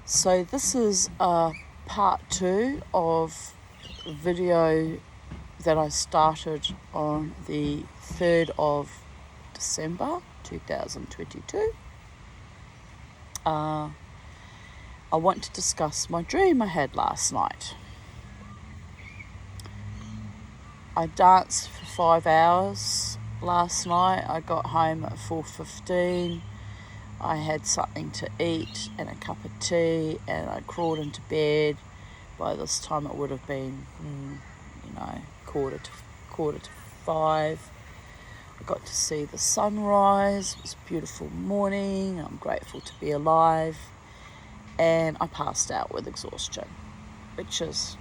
So this is part 2 of a video that I started on the 3rd of December 2022. I want to discuss my dream I had last night. I danced for 5 hours last night. I got home at 4:15. I had something to eat and a cup of tea, and I crawled into bed. By this time it would have been, quarter to 5. I got to see the sunrise. It was a beautiful morning. I'm grateful to be alive. And I passed out with exhaustion, which is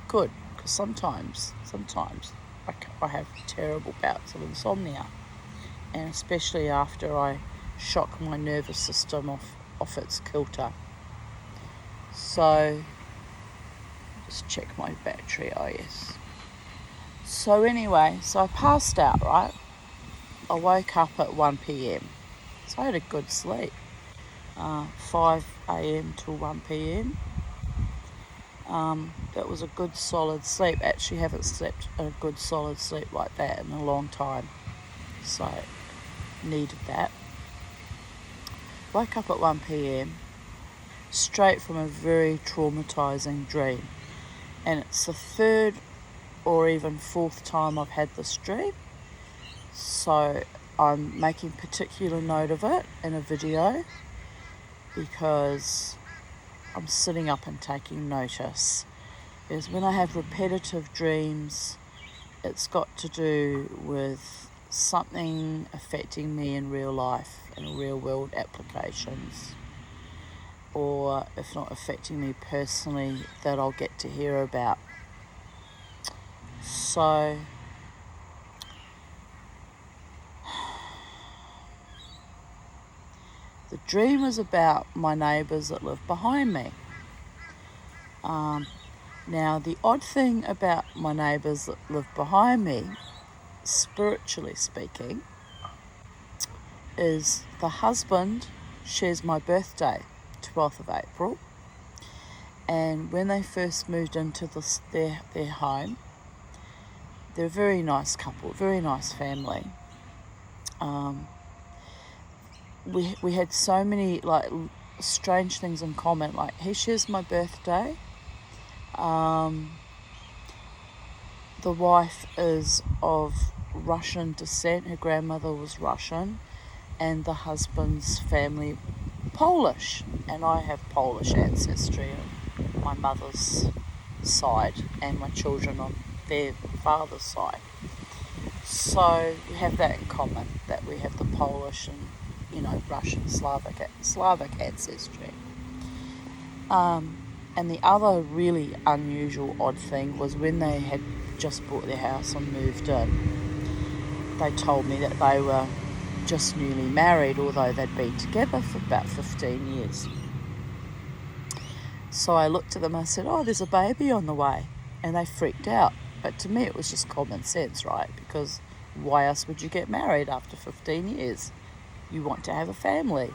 good, because sometimes I have terrible bouts of insomnia, and especially after I shock my nervous system off its kilter. So just check my battery. Oh yes. So anyway, I passed out, right? I woke up at 1 p.m. So I had a good sleep, 5 a.m. till 1 p.m. That was a good solid sleep. Actually haven't slept a good solid sleep like that in a long time, so needed that. Woke up at 1 p.m. straight from a very traumatizing dream, and it's the 3rd or even 4th time I've had this dream, so I'm making particular note of it in a video because I'm sitting up and taking notice. Because when I have repetitive dreams, it's got to do with something affecting me in real life, in real world applications, or if not affecting me personally, that I'll get to hear about. So the dream was about my neighbours that live behind me. Now, the odd thing about my neighbours that live behind me, spiritually speaking, is the husband shares my birthday, 12th of April. And when they first moved into their home, they're a very nice couple, very nice family. We had so many strange things in common. Like, he shares my birthday. The wife is of Russian descent. Her grandmother was Russian, and the husband's family Polish, and I have Polish ancestry on my mother's side and my children on their father's side. So we have that in common, that we have the Polish and Russian Slavic ancestry. And the other really unusual odd thing was when they had just bought their house and moved in, they told me that they were just newly married, although they'd been together for about 15 years. So I looked at them and I said, "Oh, there's a baby on the way," and they freaked out. But to me it was just common sense, right? Because why else would you get married after 15 years? You want to have a family,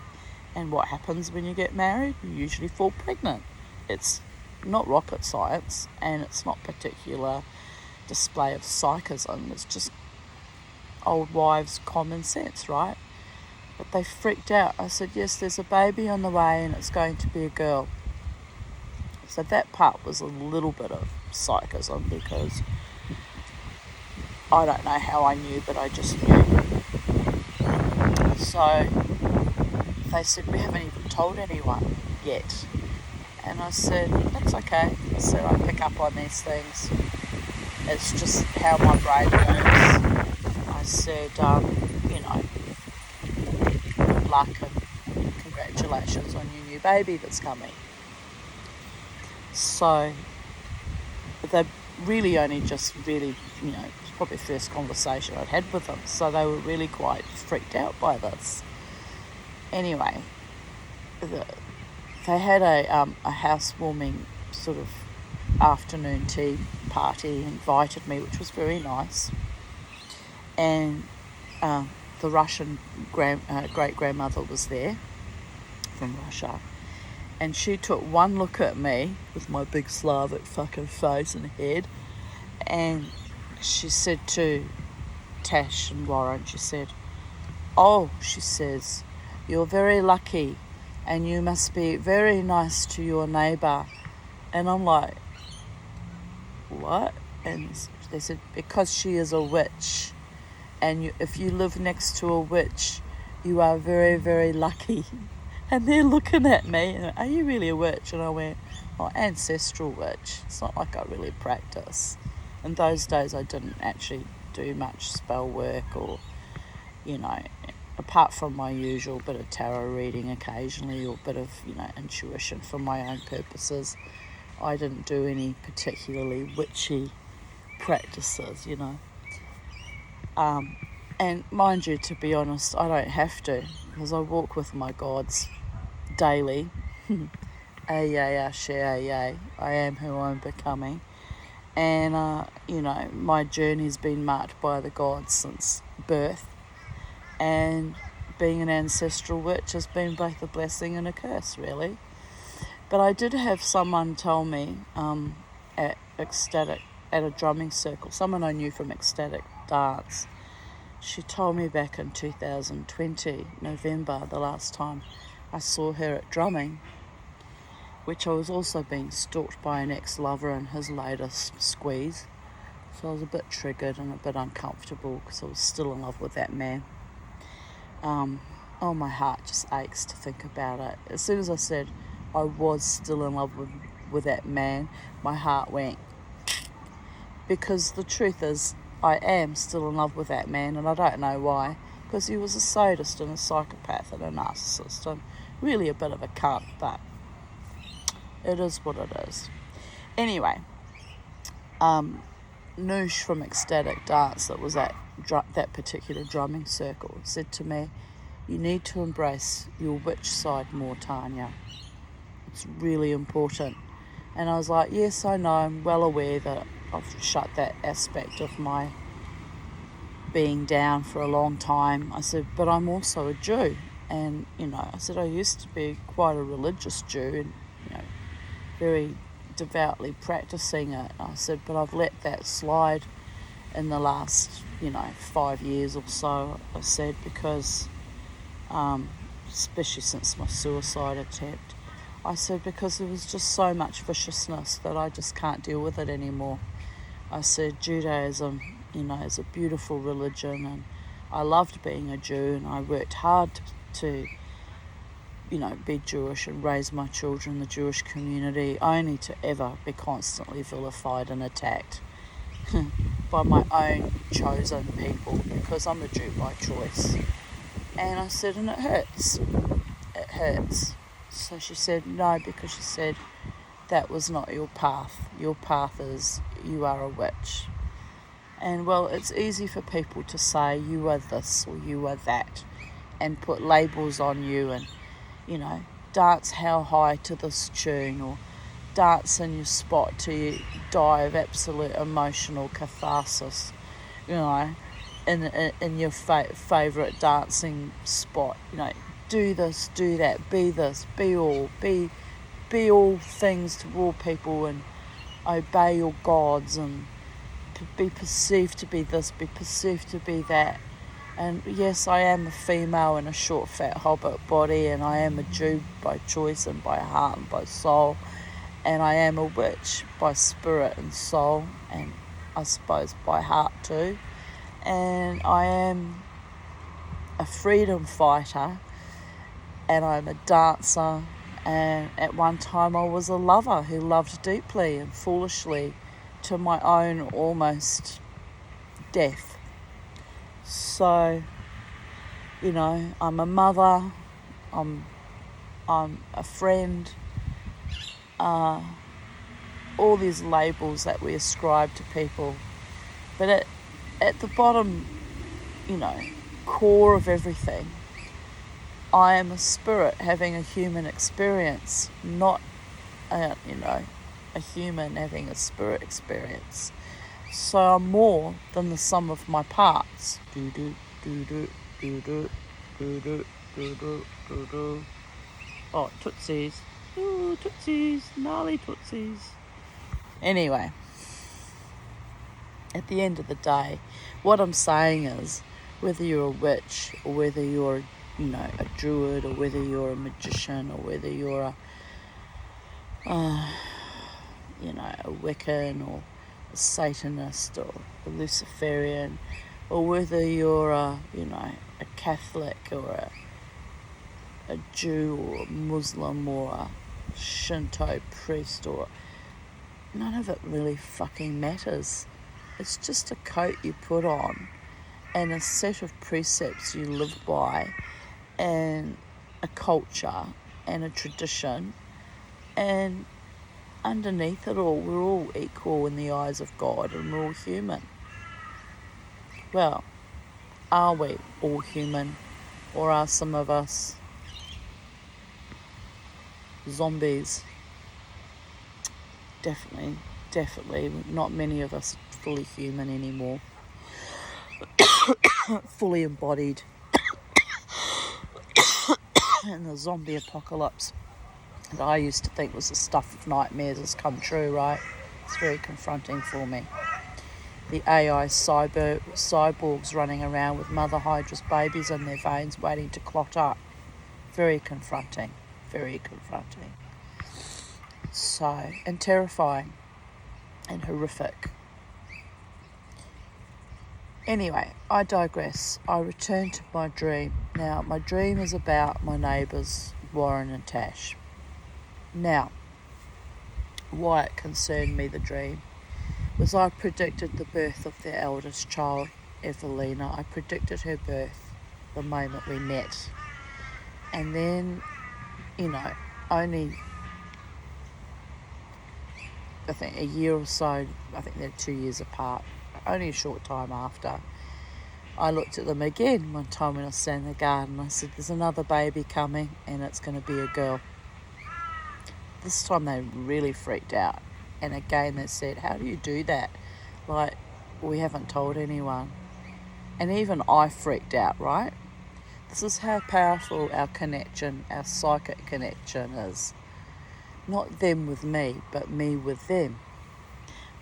and what happens when you get married? You usually fall pregnant. It's not rocket science, and it's not particular display of psychism. It's just old wives' common sense, right? But they freaked out. I said, "Yes, there's a baby on the way, and it's going to be a girl." So that part was a little bit of psychism, because I don't know how I knew, but I just knew. So they said, "We haven't even told anyone yet." And I said, "That's okay." I said, "I pick up on these things. It's just how my brain works." I said, good luck and congratulations on your new baby that's coming. So they really only just it's probably the first conversation I'd had with them. So they were really quite freaked out by this. Anyway, they had a housewarming sort of afternoon tea party, invited me, which was very nice. And the Russian great-grandmother was there from Russia, And she took one look at me with my big Slavic fucking face and head, and she said to Tash and Warren, she said, "Oh," she says, "you're very lucky and you must be very nice to your neighbour." And I'm like, what? And they said, because she is a witch, and if you live next to a witch, you are very, very lucky. And they're looking at me, and, "Are you really a witch?" And I went, "Oh, ancestral witch. It's not like I really practice." In those days, I didn't actually do much spell work or, apart from my usual bit of tarot reading occasionally or bit of, intuition for my own purposes. I didn't do any particularly witchy practices, And mind you, to be honest, I don't have to, because I walk with my gods daily. I am who I'm becoming. And, my journey's been marked by the gods since birth. And being an ancestral witch has been both a blessing and a curse, really. But I did have someone tell me at a drumming circle, someone I knew from ecstatic dance. She told me back in 2020, November, the last time I saw her at drumming, which I was also being stalked by an ex-lover and his latest squeeze. So I was a bit triggered and a bit uncomfortable because I was still in love with that man. My heart just aches to think about it. As soon as I said I was still in love with that man, my heart went, because the truth is I am still in love with that man, and I don't know why, because he was a sadist and a psychopath and a narcissist and really a bit of a cunt, but it is what it is. Anyway, Noosh from Ecstatic Dance, that was at that particular drumming circle, said to me, "You need to embrace your witch side more, Tanya. It's really important." And I was like, yes, I know, I'm well aware that I've shut that aspect of my being down for a long time. I said, but I'm also a Jew. And, I said, I used to be quite a religious Jew and, very devoutly practicing it. I said, but I've let that slide in the last, 5 years or so, I said, because, especially since my suicide attempt, I said, because there was just so much viciousness that I just can't deal with it anymore. I said, Judaism, is a beautiful religion, and I loved being a Jew, and I worked hard to be Jewish and raise my children in the Jewish community, only to ever be constantly vilified and attacked by my own chosen people, because I'm a Jew by choice. And I said, and it hurts. It hurts. So she said, no, because she said, that was not your path. Your path is, you are a witch. And, well, it's easy for people to say, you are this or you are that, and put labels on you and, dance how high to this tune, or dance in your spot till you die of absolute emotional catharsis, in your favourite dancing spot. Do this, do that, be this, be all things to all people, and obey your gods, and be perceived to be this, be perceived to be that. And yes, I am a female in a short, fat hobbit body, and I am a Jew by choice and by heart and by soul, and I am a witch by spirit and soul, and I suppose by heart too. And I am a freedom fighter, and I'm a dancer, and at one time I was a lover who loved deeply and foolishly to my own almost death. So, I'm a mother, I'm a friend, all these labels that we ascribe to people. But at the bottom, core of everything, I am a spirit having a human experience, not a human having a spirit experience. So I'm more than the sum of my parts. Oh, tootsies. Ooh, tootsies, gnarly tootsies. Anyway, at the end of the day, what I'm saying is, whether you're a witch or whether you're, a druid, or whether you're a magician, or whether you're a Wiccan, or a Satanist, or a Luciferian, or whether you're a Catholic, or a Jew, or a Muslim, or a Shinto priest, or none of it really fucking matters. It's just a coat you put on and a set of precepts you live by, and a culture and a tradition, and underneath it all, we're all equal in the eyes of God, and we're all human. Well, are we all human, or are some of us zombies? Definitely not many of us are fully human anymore. Fully embodied in the zombie apocalypse that I used to think was the stuff of nightmares has come true, right? It's very confronting for me. The AI cyborgs running around with Mother Hydra's babies in their veins waiting to clot up. Very confronting. Very confronting. So, and terrifying and horrific. Anyway, I digress. I return to my dream. Now, my dream is about my neighbours, Warren and Tash. Now, why it concerned me, the dream, was I predicted the birth of their eldest child, Evelina. I predicted her birth the moment we met. And then, only, I think a year or so, I think they're 2 years apart, only a short time after, I looked at them again one time when I was standing in the garden. I said, there's another baby coming and it's going to be a girl. This time they really freaked out. And again they said, how do you do that? Like, we haven't told anyone. And even I freaked out, right? This is how powerful our connection, our psychic connection is. Not them with me, but me with them.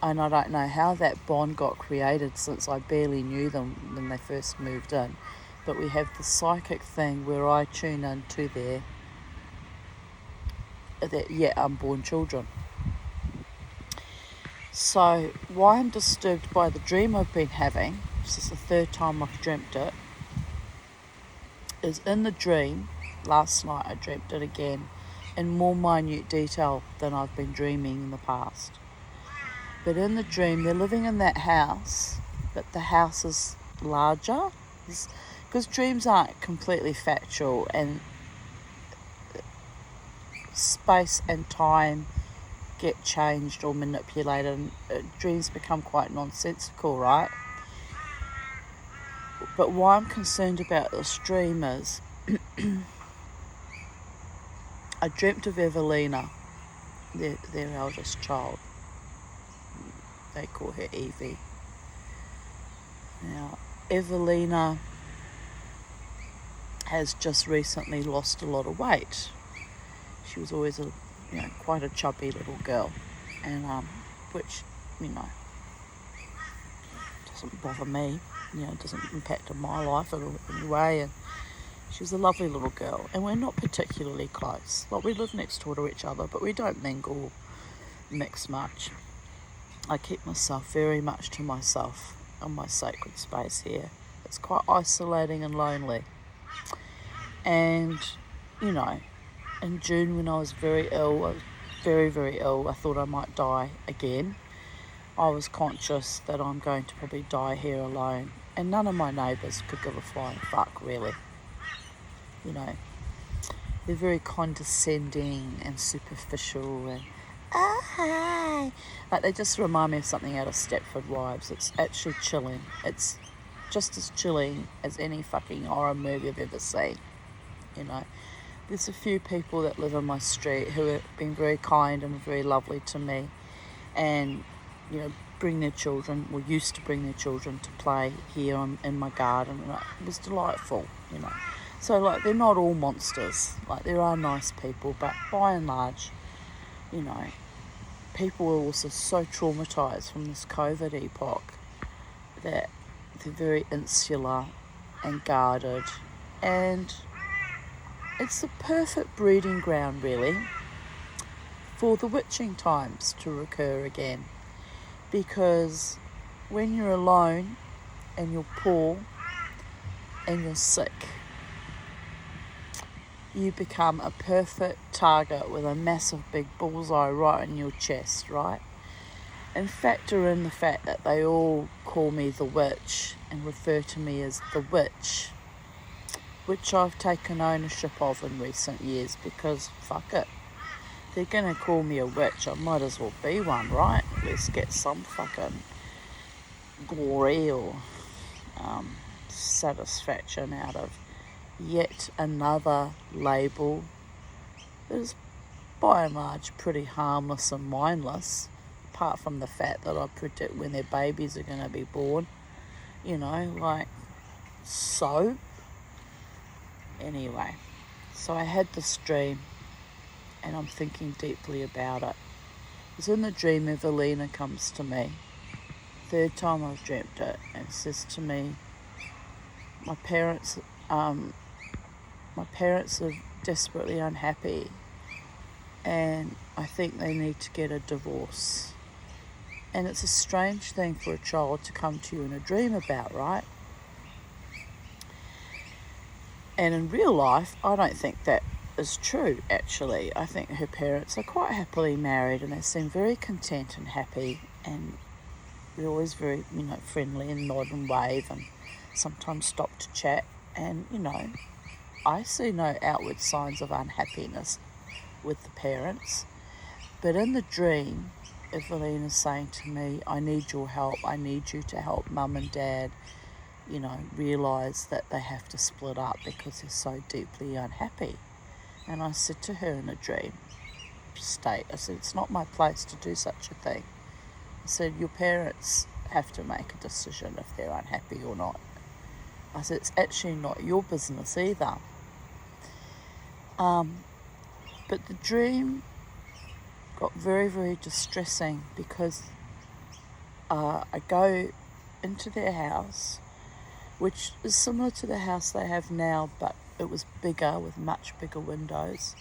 And I don't know how that bond got created, since I barely knew them when they first moved in. But we have the psychic thing where I tune into their unborn children. So why I'm disturbed by the dream I've been having, this is the third time I've dreamt it, is in the dream, last night I dreamt it again, in more minute detail than I've been dreaming in the past. But in the dream, they're living in that house, but the house is larger, because dreams aren't completely factual, and space and time get changed or manipulated, and dreams become quite nonsensical, right? But why I'm concerned about this dream is I dreamt of Evelina, their eldest child. They call her Evie. Now, Evelina has just recently lost a lot of weight. She was always quite a chubby little girl, and which doesn't bother me. It doesn't impact on my life in any way. And she was a lovely little girl, and we're not particularly close. Like, we live next door to each other, but we don't mingle, mix much. I keep myself very much to myself in my sacred space here. It's quite isolating and lonely. And, in June when I was very ill, I was very, very ill, I thought I might die again. I was conscious that I'm going to probably die here alone. And none of my neighbours could give a flying fuck, really. They're very condescending and superficial and, oh, hi. Like, they just remind me of something out of Stepford Wives. It's actually chilling. It's just as chilling as any fucking horror movie I've ever seen. There's a few people that live on my street who have been very kind and very lovely to me, and bring their children, or used to bring their children to play here in my garden, and it was delightful. So, like, they're not all monsters. Like, there are nice people, but by and large, you know, people are also so traumatised from this COVID epoch that they're very insular and guarded. And it's the perfect breeding ground, really, for the witching times to recur again. Because when you're alone and you're poor and you're sick, you become a perfect target with a massive big bullseye right in your chest, right? And factor in the fact that they all call me the witch and refer to me as the witch, which I've taken ownership of in recent years because fuck it. They're going to call me a witch, I might as well be one, right? Let's get some fucking glory or satisfaction out of yet another label that is by and large pretty harmless and mindless, apart from the fact that I predict when their babies are going to be born, you know, like, so. Anyway, so I had this dream and I'm thinking deeply about it. Because in the dream, Evelina comes to me, third time I've dreamt it, and says to me, my parents are desperately unhappy and I think they need to get a divorce. And it's a strange thing for a child to come to you in a dream about, right? And in real life, I don't think that is true, actually. I think her parents are quite happily married and they seem very content and happy, and they're always very, you know, friendly and nod and wave and sometimes stop to chat. And, you know, I see no outward signs of unhappiness with the parents. But in the dream, Evelina's saying to me, I need your help. I need you to help Mum and Dad, you know, realise that they have to split up because they're so deeply unhappy. And I said to her in a dream state, I said, it's not my place to do such a thing. I said, your parents have to make a decision if they're unhappy or not. I said, it's actually not your business either. But the dream got very, very distressing because I go into their house, which is similar to the house they have now, but it was bigger with much bigger windows.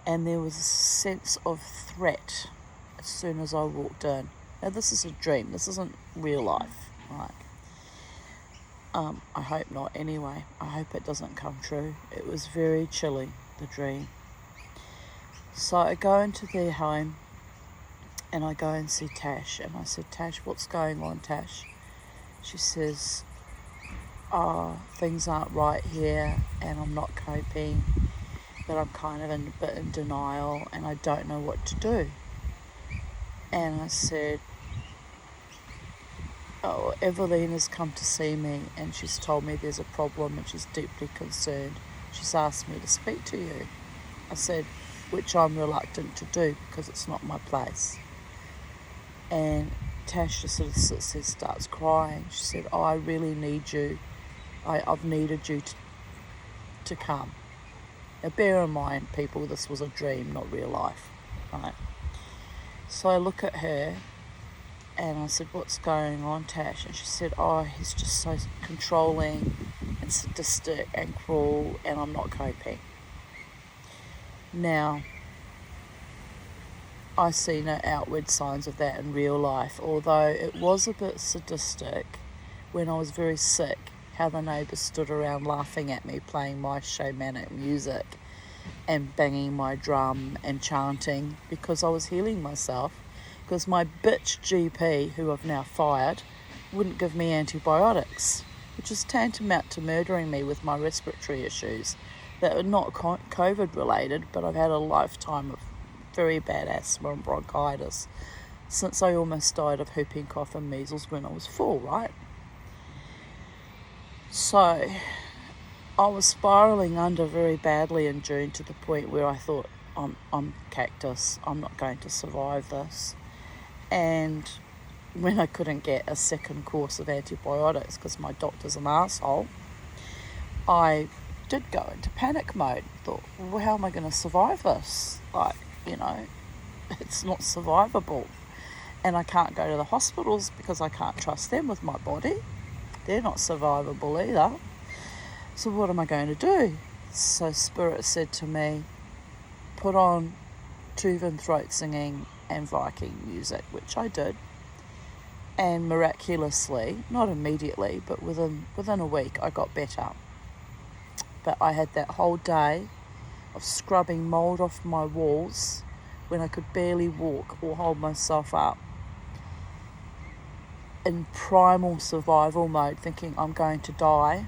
And there was a sense of threat as soon as I walked in. Now, this is a dream. This isn't real life, right? I hope not anyway. I hope it doesn't come true. It was very chilly, the dream. So I go into their home and I go and see Tash. And I said, Tash, what's going on, Tash? She says, oh, things aren't right here and I'm not coping, that I'm kind of a bit in denial and I don't know what to do. And I said, oh, Evelina's come to see me and she's told me there's a problem and she's deeply concerned. She's asked me to speak to you. I said, which I'm reluctant to do because it's not my place. And Tash just sort of sits there, starts crying. She said, oh, I really need you. I've needed you to come. Now, bear in mind, people, this was a dream, not real life, right? So I look at her and I said, what's going on, Tash? And she said, oh, he's just so controlling and sadistic and cruel and I'm not coping. Now, I see no outward signs of that in real life, although it was a bit sadistic when I was very sick, how the neighbours stood around laughing at me playing my shamanic music and banging my drum and chanting because I was healing myself, because my bitch GP, who I've now fired, wouldn't give me antibiotics, which is tantamount to murdering me with my respiratory issues that are not COVID related, but I've had a lifetime of very bad asthma and bronchitis since I almost died of whooping cough and measles when I was 4, right? So I was spiralling under very badly in June to the point where I thought, I'm cactus, I'm not going to survive this. And when I couldn't get a second course of antibiotics because my doctor's an asshole, I did go into panic mode. Thought, well, how am I going to survive this? Like, it's not survivable. And I can't go to the hospitals because I can't trust them with my body. They're not survivable either. So what am I going to do? So Spirit said to me, put on Tuvan throat singing and Viking music, which I did. And miraculously, not immediately, but within a week, I got better. But I had that whole day of scrubbing mould off my walls when I could barely walk or hold myself up, in primal survival mode, thinking I'm going to die.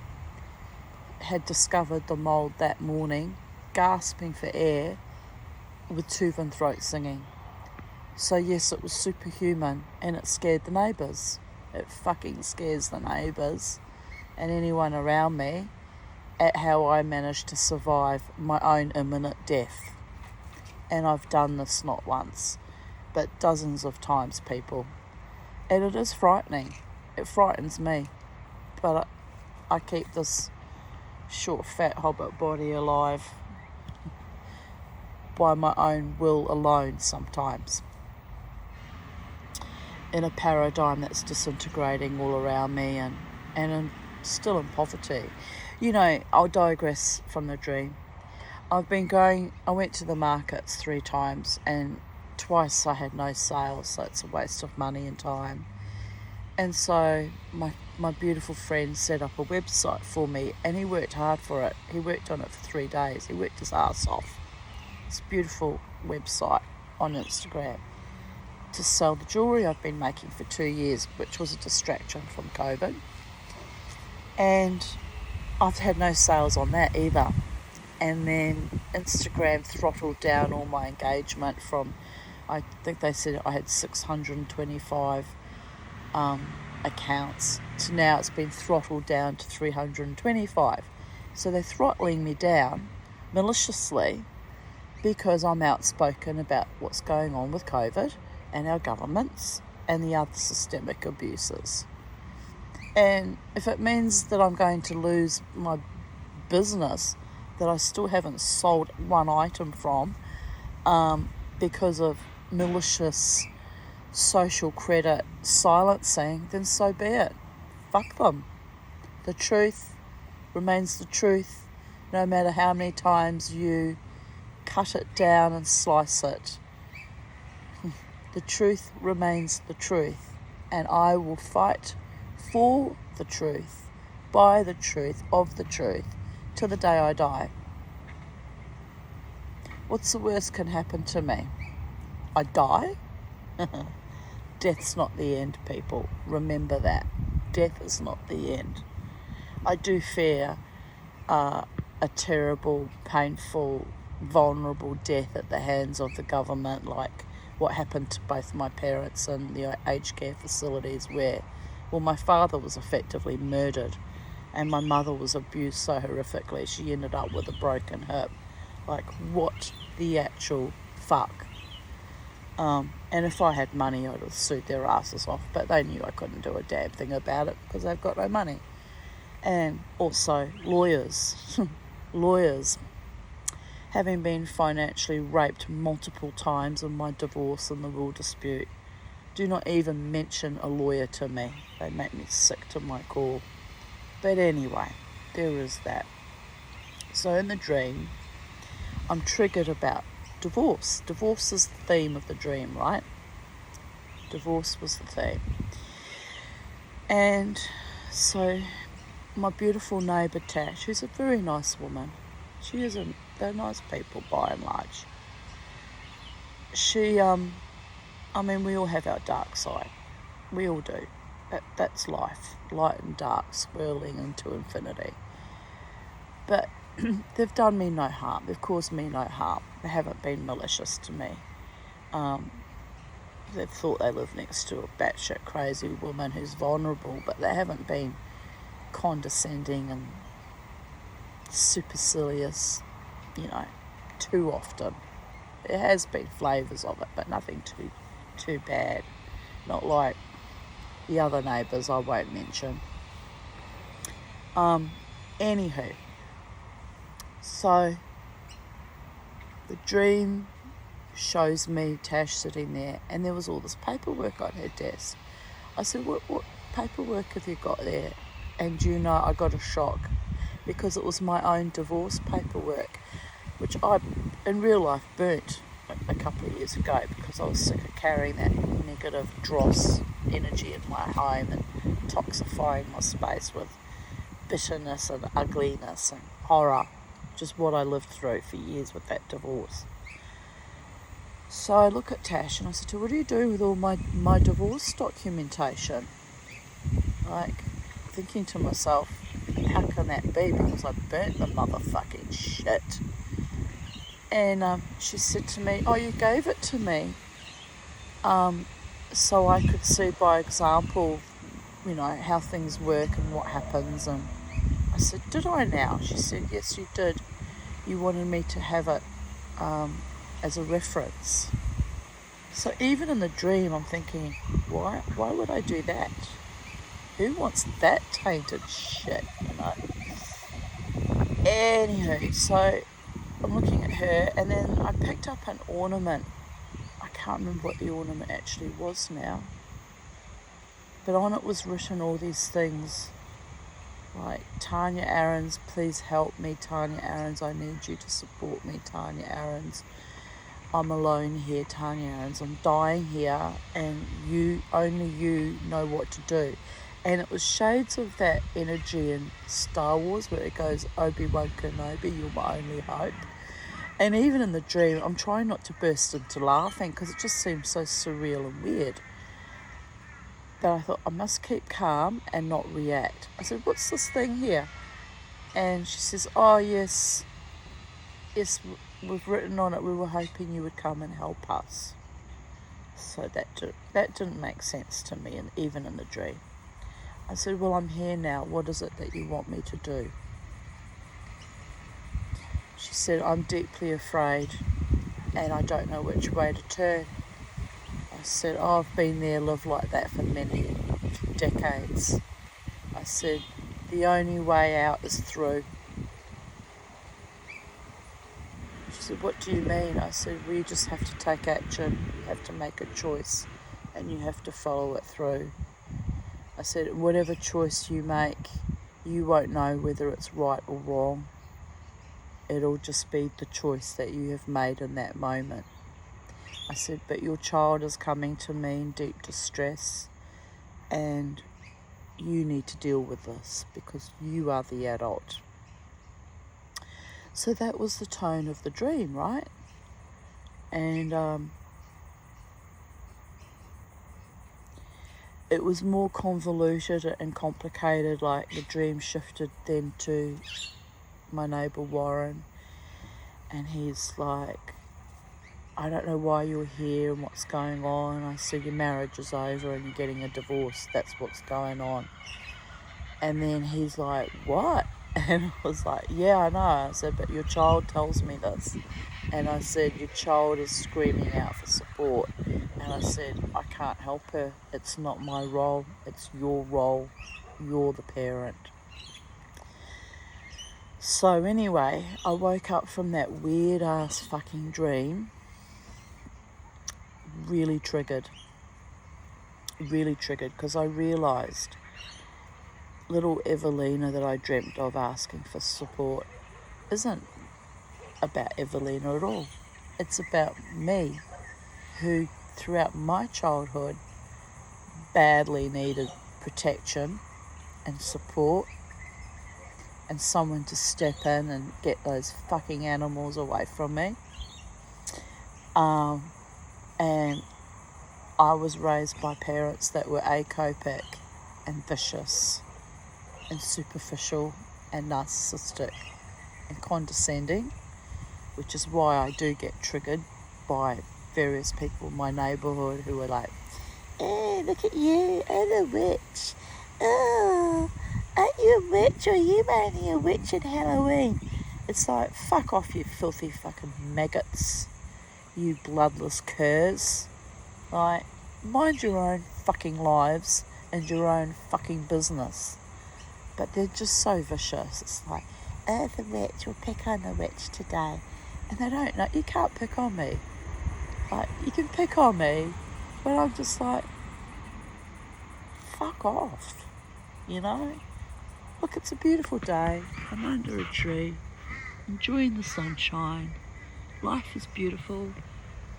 Had discovered the mould that morning, gasping for air with Tuvan throat singing. So yes, it was superhuman, and it scared the neighbours. It fucking scares the neighbours and anyone around me at how I managed to survive my own imminent death. And I've done this not once, but dozens of times, people. And it is frightening. It frightens me. But I keep this short, fat hobbit body alive by my own will alone sometimes, in a paradigm that's disintegrating all around me and still in poverty. I'll digress from the dream. I went to the markets 3 times, and twice I had no sales, so it's a waste of money and time. And so my beautiful friend set up a website for me, and he worked hard for it. He worked on it for 3 days. He worked his ass off. It's a beautiful website on Instagram to sell the jewellery I've been making for 2 years, which was a distraction from COVID. And I've had no sales on that either. And then Instagram throttled down all my engagement from, I think they said I had 625 accounts, to now it's been throttled down to 325. So they're throttling me down maliciously because I'm outspoken about what's going on with COVID and our governments and the other systemic abuses. And if it means that I'm going to lose my business that I still haven't sold one item from because of malicious social credit silencing, then so be it. Fuck them. The truth remains the truth, no matter how many times you cut it down and slice it. The truth remains the truth, and I will fight for the truth, by the truth, of the truth, to the day I die. What's the worst can happen to me? I die? Death's not the end, people. Remember that. Death is not the end. I do fear a terrible, painful, vulnerable death at the hands of the government, like what happened to both my parents in the aged care facilities where, my father was effectively murdered and my mother was abused so horrifically she ended up with a broken hip. Like, what the actual fuck? And if I had money, I would have sued their asses off, but they knew I couldn't do a damn thing about it because they've got no money. And also lawyers, having been financially raped multiple times in my divorce and the will dispute. Do not even mention a lawyer to me. They make me sick to my core. But anyway, there is that. So in the dream, I'm triggered about divorce. Divorce is the theme of the dream, right? Divorce was the theme. And so my beautiful neighbour Tash, who's a very nice woman, they're nice people by and large. She, we all have our dark side. We all do. That's life. Light and dark swirling into infinity. But they've done me no harm. They've caused me no harm. They haven't been malicious to me. They've thought they live next to a batshit crazy woman who's vulnerable, but they haven't been condescending and supercilious, too often. There has been flavours of it, but nothing too bad. Not like the other neighbours I won't mention. Anywho, So the dream shows me Tash sitting there, and there was all this paperwork on her desk. I said, what paperwork have you got there? And I got a shock, because it was my own divorce paperwork, which I, in real life, burnt a couple of years ago because I was sick of carrying that negative dross energy in my home and toxifying my space with bitterness and ugliness and horror, just what I lived through for years with that divorce. So I look at Tash and I said to her, what do you do with all my divorce documentation? Like, thinking to myself, how can that be? Because I burnt the motherfucking shit. And she said to me, oh, you gave it to me so I could see by example, how things work and what happens. And I said, did I now? She said, yes, you did. You wanted me to have it as a reference. So even in the dream, I'm thinking, why would I do that? Who wants that tainted shit, Anywho, so I'm looking at her, and then I picked up an ornament. I can't remember what the ornament actually was now. But on it was written all these things, like, Tanya Aarons, please help me, Tanya Aarons, I need you to support me, Tanya Aarons. I'm alone here, Tanya Aarons, I'm dying here, and only you know what to do. And it was shades of that energy in Star Wars where it goes, Obi-Wan Kenobi, you're my only hope. And even in the dream, I'm trying not to burst into laughing because it just seems so surreal and weird. But I thought, I must keep calm and not react. I said, what's this thing here? And she says, oh, yes, we've written on it, we were hoping you would come and help us. So that didn't make sense to me, and even in the dream. I said, well, I'm here now. What is it that you want me to do? She said, I'm deeply afraid and I don't know which way to turn. I said, oh, I've been there, lived like that for many decades. I said, the only way out is through. She said, what do you mean? I said, well, you just have to take action. You have to make a choice and you have to follow it through. I said, whatever choice you make, you won't know whether it's right or wrong. It'll just be the choice that you have made in that moment. I said, but your child is coming to me in deep distress and you need to deal with this because you are the adult. So that was the tone of the dream, right? And it was more convoluted and complicated, like the dream shifted then to my neighbour Warren, and he's like, I don't know why you're here and what's going on. I said, your marriage is over and you're getting a divorce, that's what's going on. And then he's like, what? And I was like, yeah, I know. I said, but your child tells me this. And I said, your child is screaming out for support. And I said, I can't help her. It's not my role. It's your role. You're the parent. So anyway, I woke up from that weird ass fucking dream really triggered because I realised little Evelina that I dreamt of asking for support isn't about Evelina at all. It's about me, who throughout my childhood badly needed protection and support and someone to step in and get those fucking animals away from me. And I was raised by parents that were acopic and vicious and superficial and narcissistic and condescending, which is why I do get triggered by various people in my neighbourhood who are like, oh, look at you, I'm a witch. Oh, aren't you a witch, or are you only a witch at Halloween? It's like, fuck off, you filthy fucking maggots, you bloodless curs. Like, mind your own fucking lives and your own fucking business. But they're just so vicious. It's like, the witch, we'll pick on the witch today. And they don't know, you can't pick on me. Like, you can pick on me, but I'm just like, fuck off, you know? Look, it's a beautiful day. I'm under a tree, enjoying the sunshine. Life is beautiful.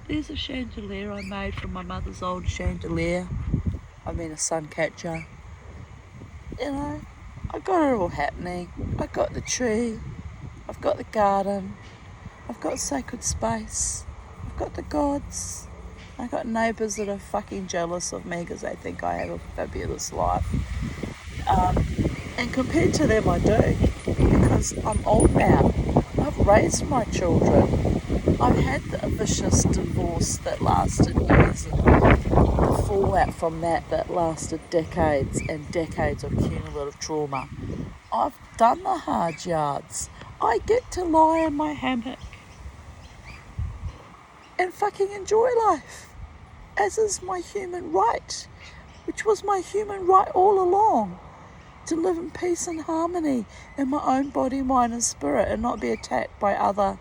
There's a chandelier I made from my mother's old chandelier. A sun catcher. You know, I got it all happening. I got the tree. I've got the garden. I've got sacred space. I've got the gods. I got neighbours that are fucking jealous of me because they think I have a fabulous life. And compared to them, I do, because I'm old now. I've raised my children. I've had a vicious divorce that lasted years, and the fallout from that lasted decades and decades of cumulative trauma. I've done the hard yards. I get to lie in my hammock and fucking enjoy life, as is my human right, which was my human right all along, to live in peace and harmony in my own body, mind and spirit, and not be attacked by other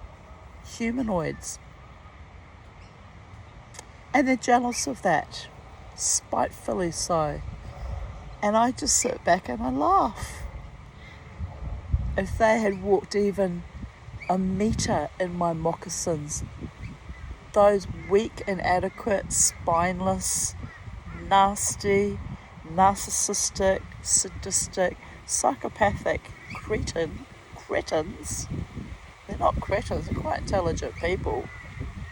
humanoids. And they're jealous of that, spitefully so. And I just sit back and I laugh. If they had walked even a metre in my moccasins, those weak, inadequate, spineless, nasty, narcissistic, sadistic, psychopathic cretins, they're not cretins, they're quite intelligent people,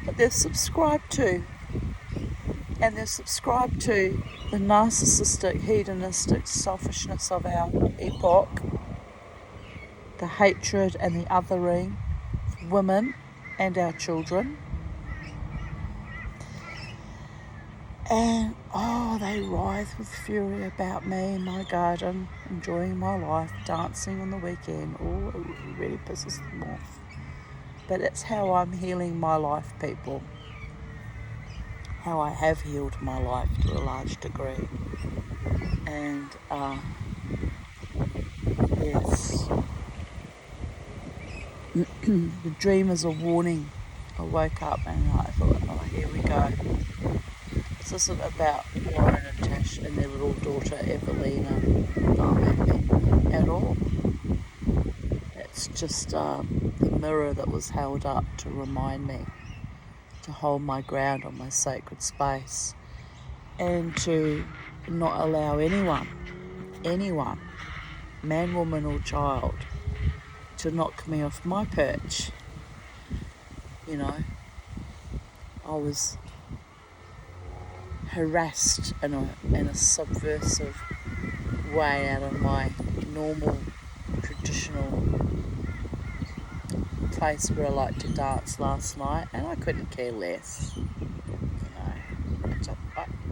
but they're subscribed to, the narcissistic, hedonistic selfishness of our epoch, the hatred and the othering of women and our children. And, they writhe with fury about me in my garden, enjoying my life, dancing on the weekend. It really pisses them off. But it's how I'm healing my life, people. How I have healed my life to a large degree. And, yes. The dream is a warning. I woke up and I thought, here we go. This isn't about Warren and Tash and their little daughter Evelina at all. It's just the mirror that was held up to remind me to hold my ground on my sacred space, and to not allow anyone, man, woman or child, to knock me off my perch. You know, I was harassed in a subversive way out of my normal, traditional place where I like to dance last night, and I couldn't care less. You know,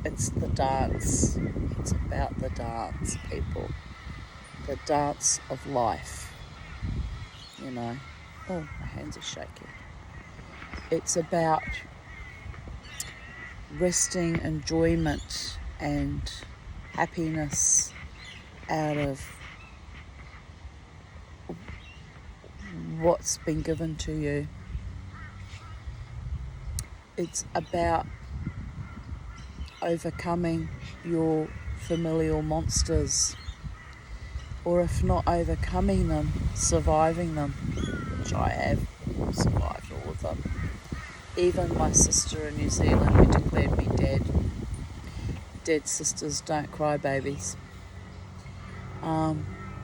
it's the dance. It's about the dance, people. The dance of life. You know. Oh, my hands are shaking. It's about wresting enjoyment and happiness out of what's been given to you. It's about overcoming your familial monsters, or if not overcoming them, surviving them, which I have survived all of them. Even my sister in New Zealand, who declared me dead. Dead sisters don't cry, babies.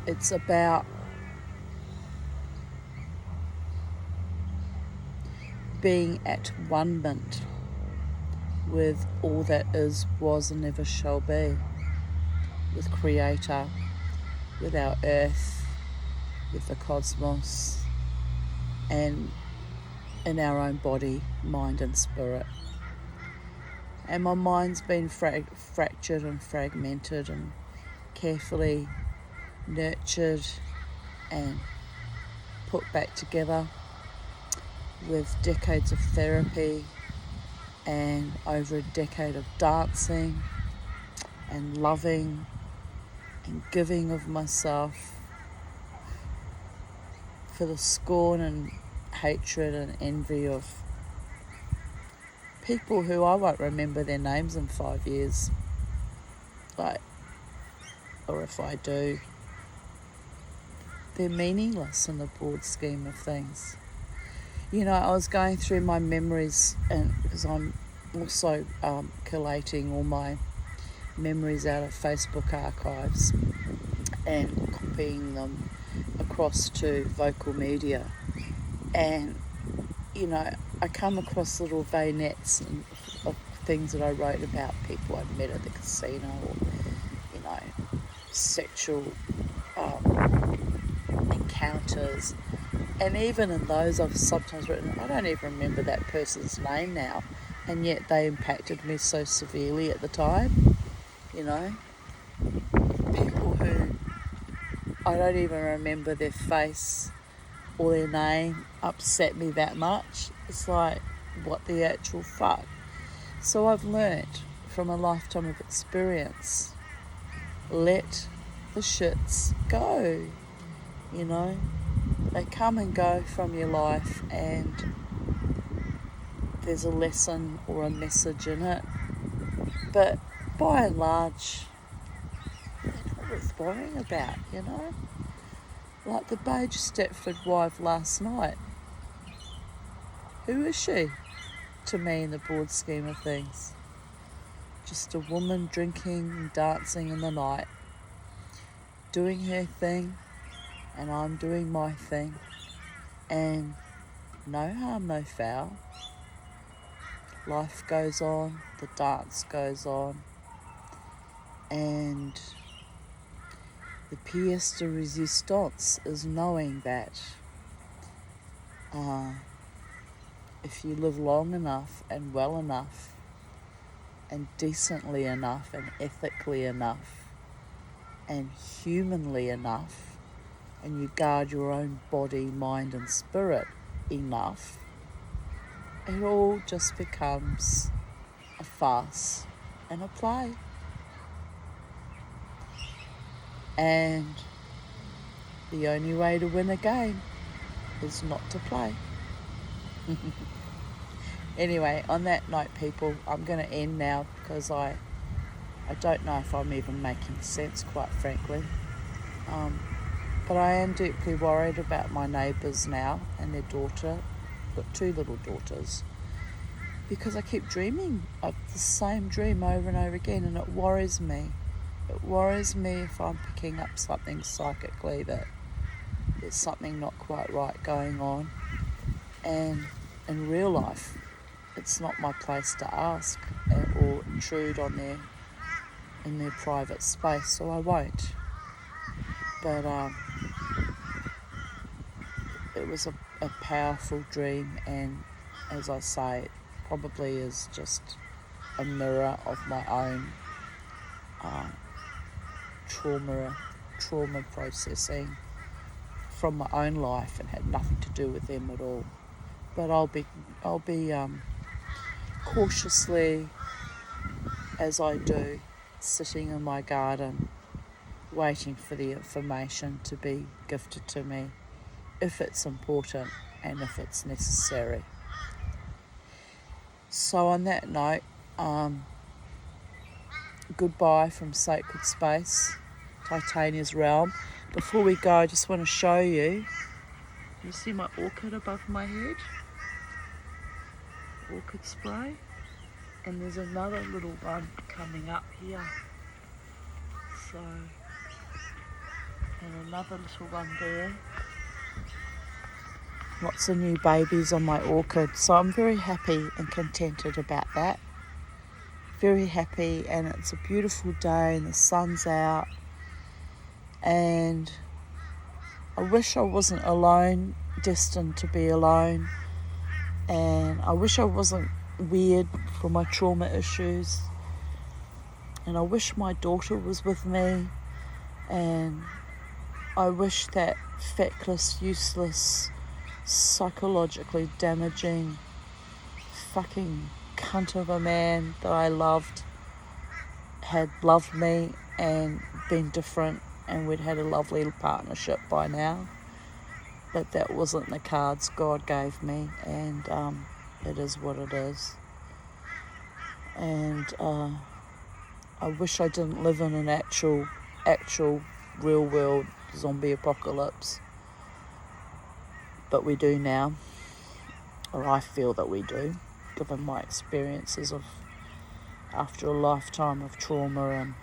It's about being at one-ment with all that is, was and ever shall be, with Creator, with our earth, with the cosmos, and in our own body, mind and spirit. And my mind's been fractured and fragmented and carefully nurtured and put back together with decades of therapy and over a decade of dancing and loving and giving of myself. for the scorn and hatred and envy of people who I won't remember their names in 5 years. Or if I do, they're meaningless in the broad scheme of things. I was going through my memories, and because I'm also collating all my memories out of Facebook archives and copying them across to vocal media, and I come across little vignettes of things that I wrote about people I'd met at the casino, or sexual encounters. And even in those, I've sometimes written, I don't even remember that person's name now, and yet they impacted me so severely at the time. People who I don't even remember their face or their name upset me that much. It's like, what the actual fuck? So I've learnt from a lifetime of experience, let the shits go. They come and go from your life, and there's a lesson or a message in it. But by and large, they're not worth worrying about, Like the beige Stepford wife last night. Who is she to me in the broad scheme of things? Just a woman drinking and dancing in the night, doing her thing, and I'm doing my thing, and no harm, no foul. Life goes on, the dance goes on, and the pièce de résistance is knowing that if you live long enough and well enough and decently enough and ethically enough and humanly enough, and you guard your own body, mind and spirit enough, it all just becomes a farce and a play. And the only way to win a game is not to play. Anyway, on that note, people, I'm going to end now, because I don't know if I'm even making sense, quite frankly. But I am deeply worried about my neighbours now and their daughter. I've got 2 little daughters. Because I keep dreaming of the same dream over and over again, and it worries me. It worries me if I'm picking up something psychically, that there's something not quite right going on. And in real life, it's not my place to ask or intrude on in their private space, so I won't. But it was a powerful dream, and as I say, it probably is just a mirror of my own trauma processing from my own life, and had nothing to do with them at all. But I'll be cautiously, as I do, sitting in my garden, waiting for the information to be gifted to me, if it's important and if it's necessary. So on that note, goodbye from Sacred Space, Titania's realm. Before we go, I just want to show you. You see my orchid above my head? Orchid spray. And there's another little one coming up here. So, and another little one there. Lots of new babies on my orchid. So I'm very happy and contented about that. Very happy, and it's a beautiful day and the sun's out. And I wish I wasn't alone, destined to be alone. And I wish I wasn't weird for my trauma issues. And I wish my daughter was with me. And I wish that feckless, useless, psychologically damaging fucking cunt of a man that I loved had loved me and been different, and we'd had a lovely partnership by now. but that wasn't the cards God gave me, and it is what it is. And I wish I didn't live in an actual real world zombie apocalypse, but we do now, or I feel that we do, given my experiences of after a lifetime of trauma and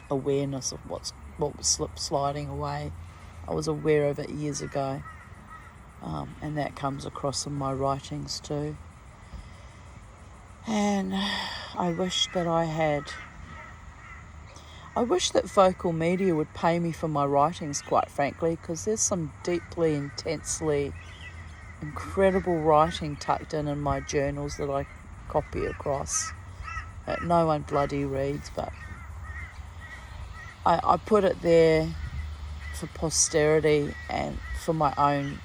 awareness of what was sliding away. I was aware of it years ago, and that comes across in my writings too. And I wish that vocal media would pay me for my writings, quite frankly, because there's some deeply, intensely, incredible writing tucked in my journals that I copy across that no one bloody reads, but I put it there for posterity and for my own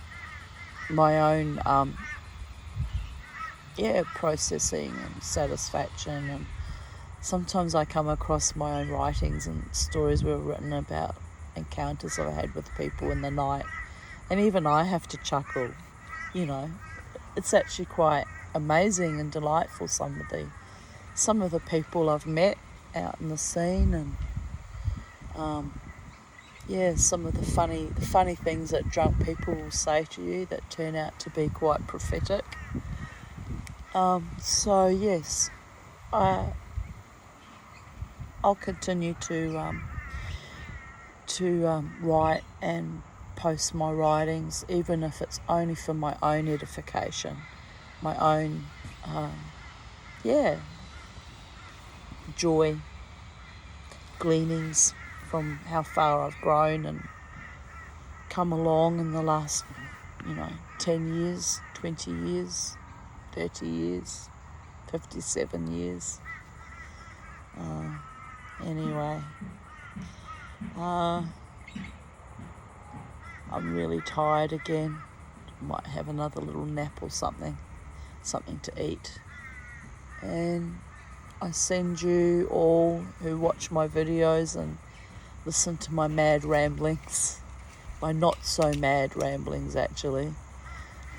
processing and satisfaction. And sometimes I come across my own writings and stories were written about encounters I've had with people in the night, and even I have to chuckle. It's actually quite amazing and delightful, some of the people I've met out in the scene, and some of the funny things that drunk people will say to you that turn out to be quite prophetic. So yes, I'll continue to write and post my writings, even if it's only for my own edification, my own joy, gleanings from how far I've grown and come along in the last 10 years, 20 years, 30 years, 57 years. Anyway, I'm really tired again. Might have another little nap or something to eat. And I send you all who watch my videos and listen to my mad ramblings, my not so mad ramblings actually,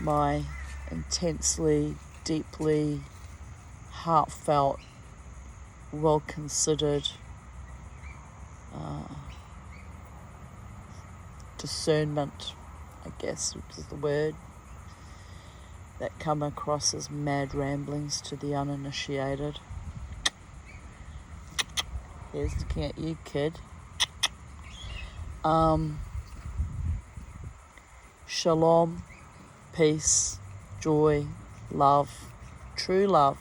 my intensely, deeply heartfelt, well considered discernment, I guess, which is the word, that come across as mad ramblings to the uninitiated. Here's looking at you, kid. Shalom, peace, joy, love, true love,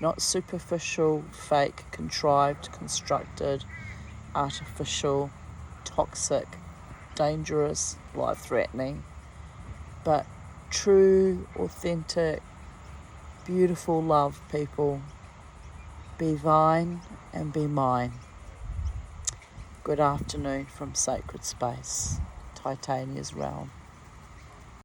not superficial, fake, contrived, constructed, artificial, toxic, dangerous, life-threatening, but true, authentic, beautiful love, people. Be thine and be mine. Good afternoon from Sacred Space, Titania's realm.